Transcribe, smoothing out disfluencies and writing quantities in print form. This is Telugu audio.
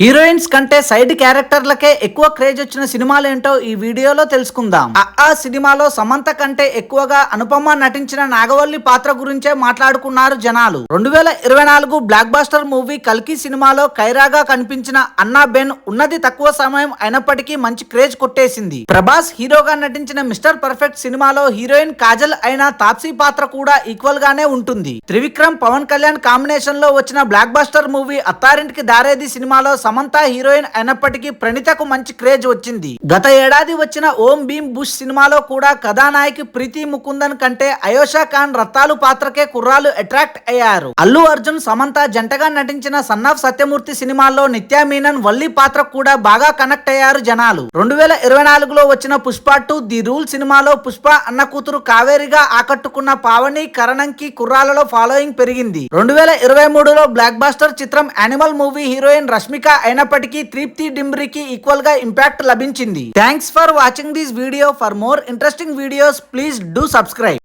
హీరోయిన్స్ కంటే సైడ్ క్యారెక్టర్లకే ఎక్కువ క్రేజ్ వచ్చిన సినిమాలేంటో ఈ వీడియోలో తెలుసుకుందాం. ఆ సినిమాలో సమంత కంటే ఎక్కువగా అనుపమ నటించిన నాగవల్లి పాత్ర గురించే మాట్లాడుకున్నారు జనాలు. 2024 బ్లాక్ బాస్టర్ మూవీ కల్కి సినిమాలో కైరాగా కనిపించిన అన్నా బెన్ ఉన్నది తక్కువ సమయం అయినప్పటికీ మంచి క్రేజ్ కొట్టేసింది. ప్రభాస్ హీరోగా నటించిన మిస్టర్ పర్ఫెక్ట్ సినిమాలో హీరోయిన్ కాజల్ అయిన తాప్సీ పాత్ర కూడా ఈక్వల్ గానే ఉంటుంది. త్రివిక్రమ్ పవన్ కళ్యాణ్ కాంబినేషన్ లో వచ్చిన black buster movie Attarintiki Daredi సినిమాలో సమంత హీరోయిన్ అయినప్పటికీ ప్రణీతకు మంచి క్రేజ్ వచ్చింది. గత ఏడాది వచ్చిన ఓం భీమ్ బుష్ సినిమాలో కూడా కథానాయకి ప్రీతి ముకుందన్ కంటే అయోషా ఖాన్ రత్తాలు పాత్రకే కుర్రాలు అట్రాక్ట్ అయ్యారు. అల్లు అర్జున్ సమంత జంటగా నటించిన సన్ ఆఫ్ సత్యమూర్తి సినిమాలో నిత్యా మీనన్ వల్లి పాత్ర కూడా బాగా కనెక్ట్ అయ్యారు జనాలు. 2024లో వచ్చిన పుష్ప 2 ది రూల్ సినిమాలో పుష్ప అన్న కూతురు కావేరిగా ఆకట్టుకున్న పావని కరణంకి కుర్రాలలో ఫాలోయింగ్ పెరిగింది. 2023లో బ్లాక్ బాస్టర్ చిత్రం యానిమల్ మూవీ హీరోయిన్ రష్మిక అయినప్పటికీ తృప్తి డింబ్రికి ఈక్వల్ గా ఇంపాక్ట్ లభించింది. Thanks for watching this video. For more interesting videos please do subscribe.